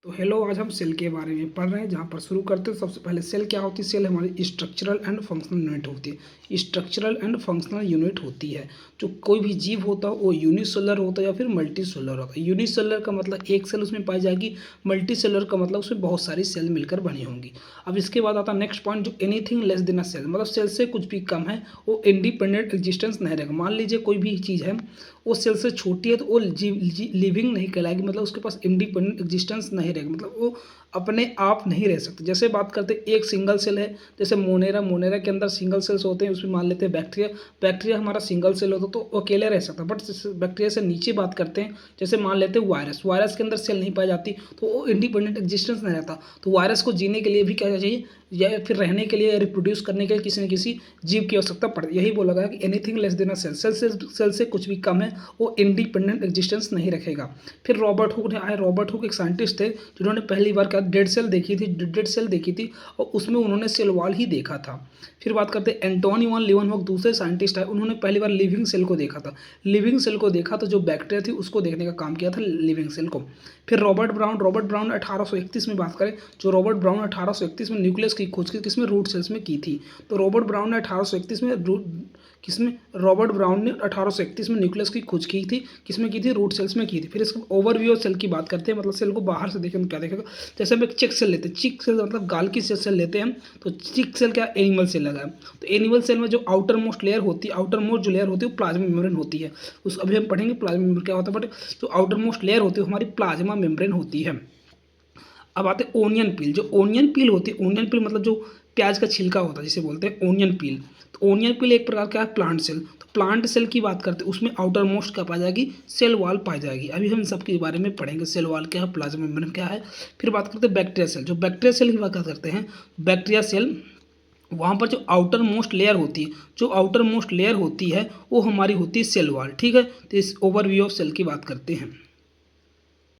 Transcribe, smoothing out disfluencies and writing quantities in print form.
तो हेलो, आज हम सेल के बारे में पढ़ रहे हैं। जहाँ पर शुरू करते हैं सबसे पहले सेल क्या होती है। सेल हमारी स्ट्रक्चरल एंड फंक्शनल यूनिट होती है। स्ट्रक्चरल एंड फंक्शनल यूनिट होती है। जो कोई भी जीव होता है वो यूनिसेलुलर होता है या फिर मल्टी सेलुलर होता है। यूनिसेलुलर का मतलब एक सेल उसमें पाई जाएगी, मल्टी सेलुलर का मतलब उसमें बहुत सारी सेल मिलकर बनी होंगी। अब इसके बाद आता है नेक्स्ट पॉइंट, जो एनीथिंग लेस देन अ सेल, मतलब सेल से कुछ भी कम है वो इंडिपेंडेंट एग्जिस्टेंस नहीं रहेगा। मान लीजिए कोई भी चीज़ है वो सेल से छोटी है तो वो लिविंग नहीं कहलाएगी, मतलब उसके पास इंडिपेंडेंट एग्जिस्टेंस नहीं रहेगा, मतलब वो अपने आप नहीं रह सकते। जैसे बात करते हैं एक सिंगल सेल है, जैसे मोनेरा के अंदर सिंगल सेल्स होते हैं, उसमें मान लेते हैं बैक्टीरिया हमारा सिंगल सेल होता तो अकेले रह सकता है। बट बैक्टीरिया से नीचे बात करते हैं, जैसे मान लेते हैं वायरस के अंदर सेल नहीं पाई जाती तो वो इंडिपेंडेंट एग्जिस्टेंस नहीं रहता। तो वायरस को जीने के लिए भी क्या चाहिए, या फिर रहने के लिए, रिप्रोड्यूस करने के लिए किसी न किसी जीव की आवश्यकता पड़ती है। यही बोला गया कि एनीथिंग लेस देन अ सेल से कुछ भी कम है वो इंडिपेंडेंट एग्जिस्टेंस नहीं रखेगा। फिर रॉबर्ट हुक ने आए। रॉबर्ट हुक एक साइंटिस्ट थे जिन्होंने पहली बार क्या डेड सेल देखी थी और उसमें उन्होंने सेल वॉल ही देखा था। फिर बात करते हैं एंटोनी वन लीवनहॉक, दूसरे साइंटिस्ट आए, उन्होंने पहली बार लिविंग सेल को देखा था। लिविंग सेल को देखा तो जो बैक्टीरिया थी उसको देखने का काम किया था लिविंग सेल को। फिर रॉबर्ट ब्राउन 1831 में बात करें, जो रॉबर्ट ब्राउन 1831 में न्यूक्लियस की खोज की किसमें, रूट सेल्स में की थी। तो रॉबर्ट ब्राउन ने 1831 में रॉबर्ट ब्राउन ने 1831 में न्यूक्लियस की खोज की थी, किसमें की थी, रूट सेल्स में की थी। फिर इसका ओवरव्यू ऑफ सेल की बात करते हैं, मतलब सेल को बाहर से देखें तो क्या देखेगा। जैसे हम एक चिक सेल लेते हैं, चिक सेल मतलब गाल की सेल लेते हैं, तो चिक सेल क्या एनिमल सेल लगा है। तो एनिमल सेल में जो आउटर मोस्ट लेयर होती है, वो प्लाज्मा मेम्ब्रेन होती है। उस अभी हम पढ़ेंगे प्लाज्मा मेम्ब्रेन क्या होता है, बट जो आउटर मोस्ट लेयर होती है हमारी प्लाज्मा मेम्ब्रेन होती है। अब आते हैं ओनियन पील। जो ओनियन पील होती है, ओनियन पील मतलब जो प्याज का छिलका होता है जिसे बोलते हैं ओनियन पील। तो ओनियन पील एक प्रकार का है प्लांट सेल। तो प्लांट सेल की बात करते हैं, उसमें आउटर मोस्ट क्या पाई जाएगी, सेल वॉल पाई जाएगी। अभी हम सबके बारे में पढ़ेंगे, सेल वॉल क्या है, प्लाज्मा मेम्ब्रेन क्या है। फिर बात करते हैं बैक्टीरिया सेल। जो बैक्टीरिया सेल की बात करते हैं, बैक्टीरिया सेल वहाँ पर जो आउटर मोस्ट लेयर होती है वो हमारी होती है सेल वॉल। ठीक है, तो इस ओवरव्यू ऑफ सेल की बात करते हैं।